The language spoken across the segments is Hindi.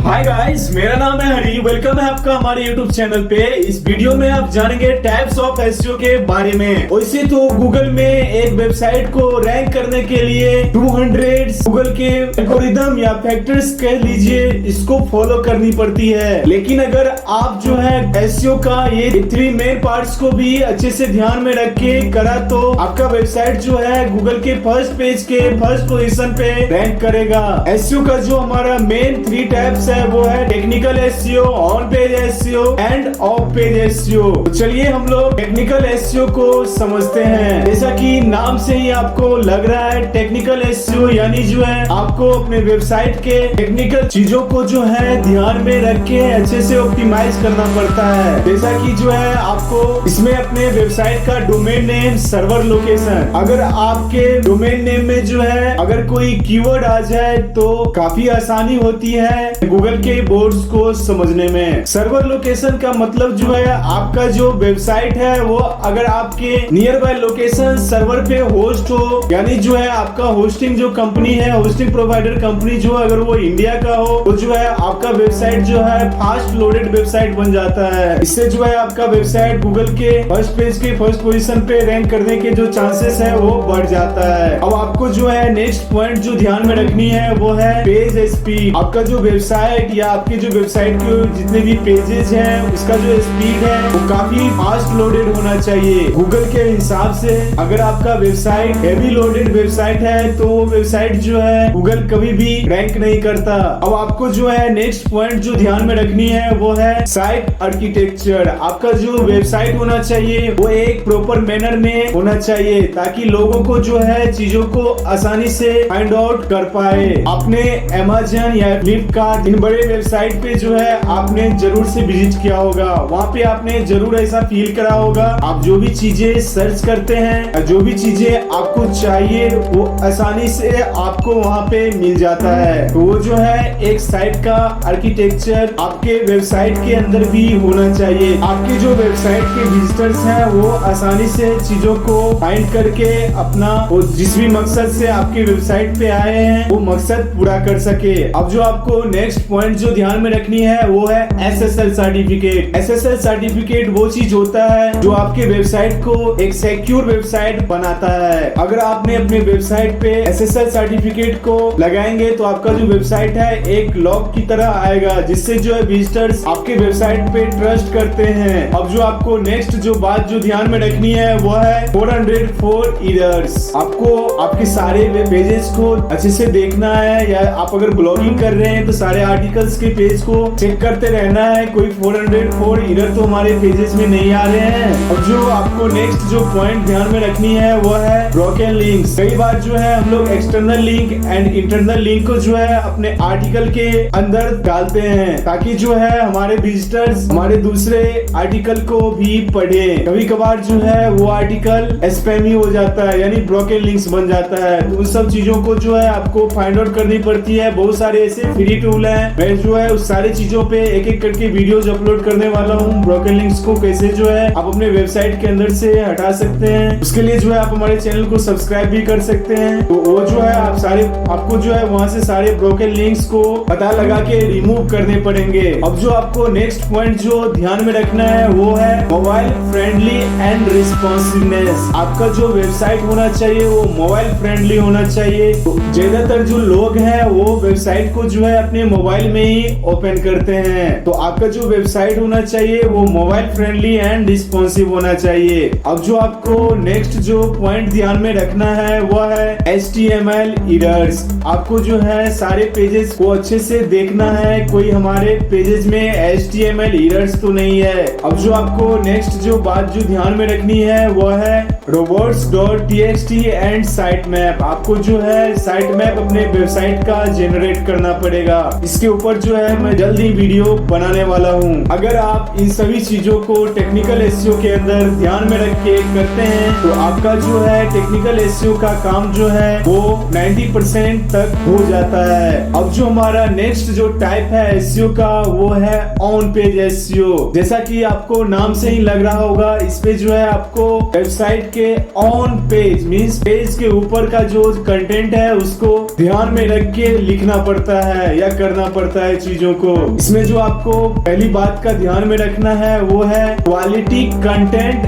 हाय गाइस, मेरा नाम है हरी। वेलकम है आपका हमारे यूट्यूब चैनल पे। इस वीडियो में आप जानेंगे टाइप्स ऑफ एसईओ के बारे में। वैसे तो गूगल में एक वेबसाइट को रैंक करने के लिए 200 गूगल के एल्गोरिदम या फैक्टर्स कह लीजिए, इसको फॉलो करनी पड़ती है। लेकिन अगर आप जो है एसईओ का ये 3 मेन पार्ट्स को भी अच्छे से ध्यान में रख के करा तो आपका वेबसाइट जो है गूगल के फर्स्ट पेज के फर्स्ट पोजीशन पे रैंक करेगा। एसईओ का जो हमारा मेन 3 टाइप्स है वो है technical SEO, on page SEO end of page SEO. तो चलिए हम लोग टेक्निकल एसईओ को समझते हैं। जैसा कि नाम से ही आपको लग रहा है, टेक्निकल एसईओ यानी जो है आपको अपने वेबसाइट के टेक्निकल चीजों को जो है ध्यान में रख के अच्छे से ऑप्टिमाइज करना पड़ता है। जैसा कि जो है आपको इसमें अपने वेबसाइट का डोमेन नेम, सर्वर लोकेशन, अगर आपके डोमेन नेम में जो है अगर कोई कीवर्ड आ जाए तो काफी आसानी होती है गूगल के बोर्ड्स को समझने में। सर्वर लोकेशन का मतलब जो है आपका जो वेबसाइट है वो अगर आपके नियर बाय लोकेशन सर्वर पे होस्ट हो, यानी जो है आपका होस्टिंग जो कंपनी है, होस्टिंग प्रोवाइडर कंपनी जो अगर वो इंडिया का हो तो जो है आपका वेबसाइट जो है फास्ट लोडेड वेबसाइट बन जाता है। इससे जो है आपका वेबसाइट गूगल के फर्स्ट पेज के फर्स्ट पोजीशन पे रैंक करने के जो चांसेस है वो बढ़ जाता है। अब आपको जो है नेक्स्ट पॉइंट जो ध्यान में रखनी है वो है पेज स्पीड। आपका जो वेबसाइट या आपके जो वेबसाइट के जितने भी पेजेस हैं उसका जो स्पीड है वो काफी फास्ट लोडेड होना चाहिए। गूगल के हिसाब से अगर आपका वेबसाइट हेवी लोडेड वेबसाइट है तो वो वेबसाइट जो है गूगल कभी भी रैंक नहीं करता। अब आपको जो है नेक्स्ट पॉइंट जो ध्यान में रखनी है वो है साइट आर्किटेक्चर। आपका जो वेबसाइट होना चाहिए वो एक प्रॉपर मैनर में होना चाहिए ताकि लोगों को जो है चीजों को आसानी से फाइंड आउट कर पाए। आपने अमेज़न या फ्लिपकार्ट इन बड़े वेबसाइट पे जो है आपने जरूर से विजिट किया होगा। वहाँ पे आपने जरूर ऐसा फील करा होगा, आप जो भी चीजें सर्च करते हैं, जो भी चीजें आपको चाहिए वो आसानी से आपको वहाँ पे मिल जाता है। तो वो जो है एक साइट का आर्किटेक्चर आपके वेबसाइट के अंदर भी होना चाहिए। आपके जो वेबसाइट के विजिटर्स हैं वो आसानी से चीजों को फाइंड करके अपना जिस भी मकसद से आपके वेबसाइट पे आए हैं वो मकसद पूरा कर सके। अब जो आपको नेक्स्ट पॉइंट जो ध्यान में रखनी है वो है एसएसएल सर्टिफिकेट। एसएसएल सर्टिफिकेट वो चीज होता है जो आपके वेबसाइट को एक सिक्योर वेबसाइट बनाता है। अगर आपने अपने वेबसाइट पे एसएसएल सर्टिफिकेट को लगाएंगे तो आपका जो वेबसाइट है एक लॉक की तरह आएगा, जिससे जो है विजिटर्स आपके वेबसाइट पे ट्रस्ट करते हैं। अब जो आपको नेक्स्ट जो बात जो ध्यान में रखनी है वो है 404 एरर्स। आपको आपके सारे वेब पेजेस को अच्छे से देखना है, या आप अगर ब्लॉगिंग कर रहे हैं तो सारे आर्टिकल्स के पेज को चेक करते रहना है कोई 404 एरर तो हमारे पेजेस में नहीं आ रहे हैं। अब जो आपको नेक्स्ट जो पॉइंट ध्यान में रखनी है वो है ब्रोकन लिंक्स। कई बार जो है हम लोग external link and internal link को जो है अपने आर्टिकल के अंदर डालते हैं ताकि जो है हमारे विजिटर्स हमारे दूसरे आर्टिकल को भी पढ़े। कभी कभार जो है वो आर्टिकल स्पैमी हो जाता है, यानी ब्रोकन लिंक्स बन जाता है। तो उन सब चीजों को जो है आपको फाइंड आउट करनी पड़ती है। बहुत सारे ऐसे फ्री टूल है, मैं जो है उस सारी चीजों पे एक एक करके वीडियोस अपलोड करने वाला हूँ। ब्रोकन लिंक्स को कैसे जो है आप अपने वेबसाइट के अंदर से हटा सकते हैं, उसके लिए जो है आप हमारे चैनल को सब्सक्राइब भी कर सकते हैं। तो वो जो है आपको जो है वहाँ से सारे ब्रोकन लिंक्स को पता लगा के रिमूव करने पड़ेंगे। अब जो आपको नेक्स्ट पॉइंट जो ध्यान में रखना है वो है मोबाइल फ्रेंडली एंड रिस्पॉन्सिवनेस। आपका जो वेबसाइट होना चाहिए वो मोबाइल फ्रेंडली होना चाहिए। तो ज्यादातर जो लोग हैं वो वेबसाइट को जो है अपने मोबाइल में ही ओपन करते हैं, तो आपका जो वेबसाइट होना चाहिए वो मोबाइल फ्रेंडली एंड रिस्पॉन्सिव होना चाहिए। अब जो आपको नेक्स्ट जो पॉइंट ध्यान में रखना है वो है HTML एरर्स। आपको जो है सारे पेजेस को अच्छे से देखना है कोई हमारे पेजेस में HTML एरर्स तो नहीं है। अब जो आपको नेक्स्ट जो बात जो ध्यान में रखनी है वो है robots.txt एंड साइट मैप। आपको जो है साइट मैप अपने वेबसाइट का जनरेट करना पड़ेगा। इसके ऊपर जो है मैं जल्दी वीडियो बनाने वाला हूँ। अगर आप इन सभी चीजों को टेक्निकल एसईओ के अंदर ध्यान में रख के करते हैं तो आपका जो है टेक्निकल एसईओ का काम जो है वो 90% तक हो जाता है। अब जो हमारा नेक्स्ट जो टाइप है एसईओ का वो है ऑन पेज एसईओ। जैसा कि आपको नाम से ही लग रहा होगा, इस पे जो है आपको वेबसाइट के ऑन पेज मींस पेज के ऊपर का जो कंटेंट है उसको ध्यान में रख के लिखना पड़ता है या करना पड़ता है चीजों को। इसमें जो आपको पहली बात का ध्यान में रखना है वो है quality, content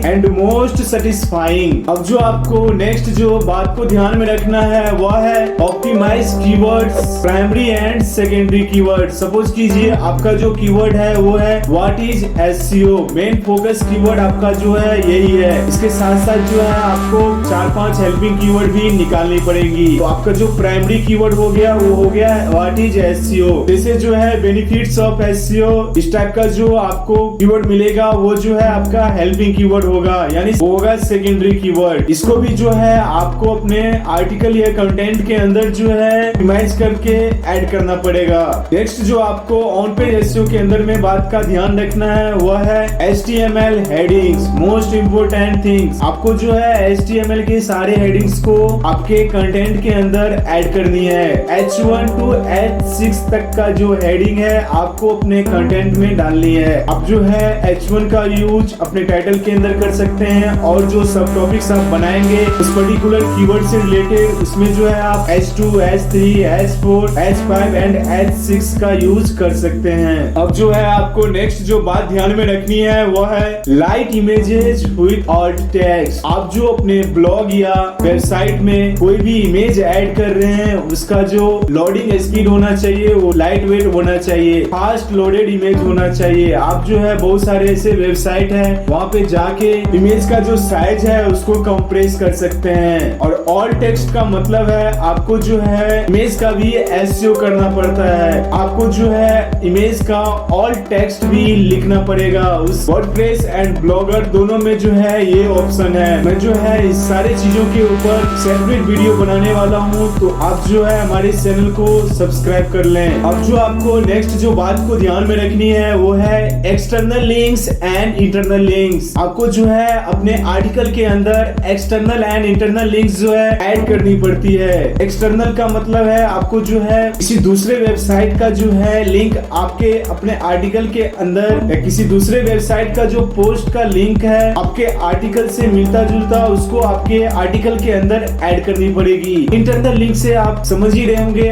and most satisfying. अब जो आपको नेक्स्ट जो बात को ध्यान में रखना है वह है optimise keywords, primary and secondary keyword. Suppose कीजिए आपका जो कीवर्ड है वो है what is SEO, main focus keyword आपका जो है यही है। इसके साथ साथ जो है आपको 4-5 हेल्पिंग कीवर्ड भी निकालनी पड़ेगी। तो आपका जो प्राइमरी कीवर्ड हो गया वो हो गया व्हाट इज एसईओ। जैसे जो है बेनिफिट्स ऑफ एसईओ, इस टाइप का जो आपको कीवर्ड मिलेगा वो जो है आपका हेल्पिंग कीवर्ड होगा, यानी वो होगा सेकेंडरी कीवर्ड। इसको भी जो है आपको अपने आर्टिकल या कंटेंट के अंदर जो है इमेज करके ऐड करना पड़ेगा। नेक्स्ट जो आपको ऑन पेज एसईओ के अंदर में बात का ध्यान रखना है वह है HTML headings, most important things. आपको जो है HTML के सारे हेडिंग्स को आपके कंटेंट के अंदर ऐड करनी है। H1 to H6 तक का जो हेडिंग है आपको अपने कंटेंट में डालनी है। अब जो है H1 का यूज अपने टाइटल के अंदर कर सकते हैं और जो सब टॉपिक्स आप बनाएंगे उस पर्टिकुलर कीवर्ड से रिलेटेड उसमें जो है आप H2, H3, H4, H5 and H6 का यूज कर सकते हैं। अब जो है आपको नेक्स्ट जो बात ध्यान में रखनी है वो है light images with alt text. आप जो अपने ब्लॉग या वेबसाइट में कोई भी इमेज ऐड कर रहे हैं उसका जो लोडिंग स्पीड होना चाहिए वो लाइट वेट होना चाहिए, फास्ट लोडेड इमेज होना चाहिए। आप जो है बहुत सारे ऐसे वेबसाइट है वहाँ पे जाके इमेज का जो साइज है उसको कंप्रेस कर सकते हैं। और ऑल टेक्स्ट का मतलब है आपको जो है इमेज का भी एसईओ करना पड़ता है। आपको जो है इमेज का ऑल टेक्स्ट भी लिखना पड़ेगा। उस वर्डप्रेस एंड ब्लॉगर दोनों में जो है ये ऑप्शन है। मैं जो है इस सारे चीजों के ऊपर सेपरेट वीडियो बनाने वाला हूँ, तो आप जो है हमारे चैनल को सब्सक्राइब कर लें। अब जो आपको नेक्स्ट जो बात को ध्यान में रखनी है वो है external links and internal links. आपको जो है अपने आर्टिकल के अंदर एक्सटर्नल एंड इंटरनल लिंक्स जो है ऐड करनी पड़ती है। एक्सटर्नल का मतलब है आपको जो है किसी दूसरे वेबसाइट का जो है लिंक आपके अपने आर्टिकल के अंदर या किसी दूसरे वेबसाइट का जो पोस्ट का लिंक है आपके आर्टिकल से मिलता जुलता उसको आपके आर्टिकल के अंदर ऐड करनी पड़ेगी। इंटरनल लिंक से आप समझ ही रहे होंगे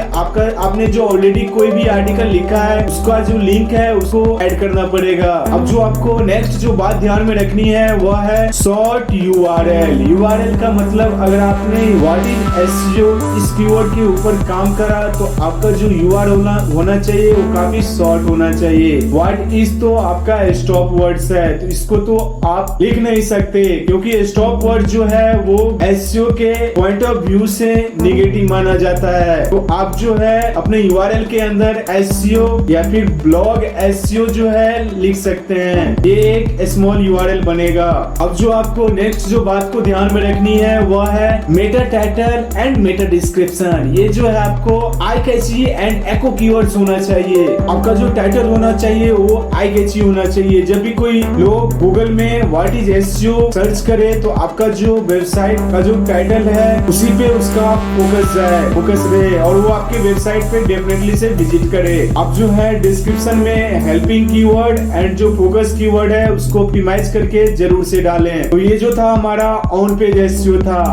आपने जो ऑलरेडी कोई भी आर्टिकल लिखा है उसका जो लिंक है उसको ऐड करना पड़ेगा। अब जो आपको नेक्स्ट जो बात ध्यान में रखनी है वह है शॉर्ट यूआरएल। यूआरएल का मतलब अगर आपने व्हाट इज एसईओ इस कीवर्ड के ऊपर काम करा तो आपका जो यूआरएल होना चाहिए वो काफी शॉर्ट होना चाहिए। व्हाट इज तो आपका स्टॉप वर्ड्स है, तो इसको तो आप लिख नहीं सकते क्योंकि स्टॉप वर्ड जो है वो एसईओ के पॉइंट ऑफ व्यू से नेगेटिव माना जाता है। तो आप जो है अपने यूआरएल के अंदर एसईओ या फिर ब्लॉग एसईओ जो है लिख सकते हैं। ये एक स्मॉल यूआरएल बनेगा। अब जो आपको नेक्स्ट जो बात को ध्यान में रखनी है वह है Meta title and Meta description. ये जो है आपको आई कैची एंड एको कीवर्ड्स होना चाहिए। आपका जो टाइटल होना चाहिए वो आई कैची होना चाहिए। जब भी कोई लोग गूगल में व्हाट इज एसईओ सर्च करे तो आपका जो वेबसाइट का जो टाइटल है उसी पे उसका फोकस रहे और वो आपके वेबसाइट पे डेफिनेटली से विजिट करे। अब जो है डिस्क्रिप्शन में हेल्पिंग कीवर्ड एंड जो फोकस कीवर्ड है उसको ऑप्टिमाइज करके जरूर से डालें। तो ये जो था हमारा ऑन पेज एसईओ था।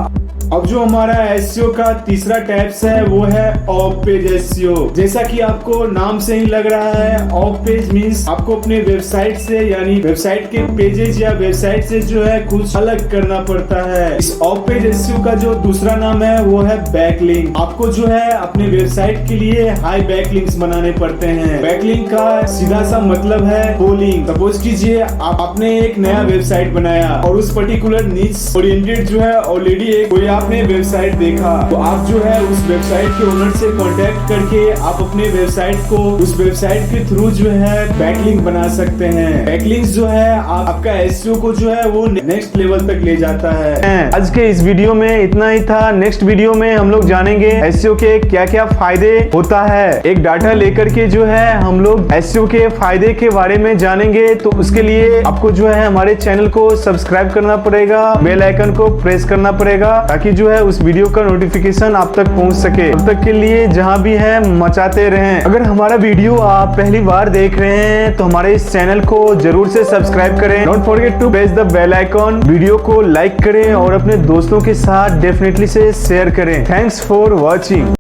अब जो हमारा एसईओ का तीसरा टैब्स है वो है ऑफ पेज एसईओ। जैसा कि आपको नाम से ही लग रहा है ऑफ पेज मींस आपको अपने वेबसाइट से यानी वेबसाइट के पेजेस या वेबसाइट से जो है कुछ अलग करना पड़ता है। इस ऑफ पेज एसईओ का जो दूसरा नाम है वो है बैकलिंक। आपको जो है अपने वेबसाइट के लिए हाई बैकलिंक्स बनाने पड़ते हैं। बैकलिंक का सीधा सा मतलब है होलिंग। सपोज कीजिए आपने एक नया वेबसाइट बनाया और उस पर्टिकुलर नीच ओरिएंटेड जो है ऑलरेडी एक आपने वेबसाइट देखा, तो आप जो है उस वेबसाइट के ओनर से कांटेक्ट करके आप अपने वेबसाइट को उस वेबसाइट के थ्रू जो है बैकलिंक बना सकते हैं। बैकलिंक्स जो है आपका एसईओ को जो है वो नेक्स्ट लेवल तक ले जाता है। आज के इस वीडियो में इतना ही था। नेक्स्ट वीडियो में हम लोग जानेंगे एसईओ के क्या क्या फायदे होता है। एक डाटा लेकर के जो है हम लोग एसईओ के फायदे के बारे में जानेंगे। तो उसके लिए आपको जो है हमारे चैनल को सब्सक्राइब करना पड़ेगा, बेल आइकन को प्रेस करना पड़ेगा ताकि जो है उस वीडियो का नोटिफिकेशन आप तक पहुंच सके। तब तक के लिए जहां भी है मचाते रहें। अगर हमारा वीडियो आप पहली बार देख रहे हैं तो हमारे इस चैनल को जरूर से सब्सक्राइब करें। Don't forget to press the bell icon. Video को लाइक करें और अपने दोस्तों के साथ डेफिनेटली से शेयर करें। Thanks for watching.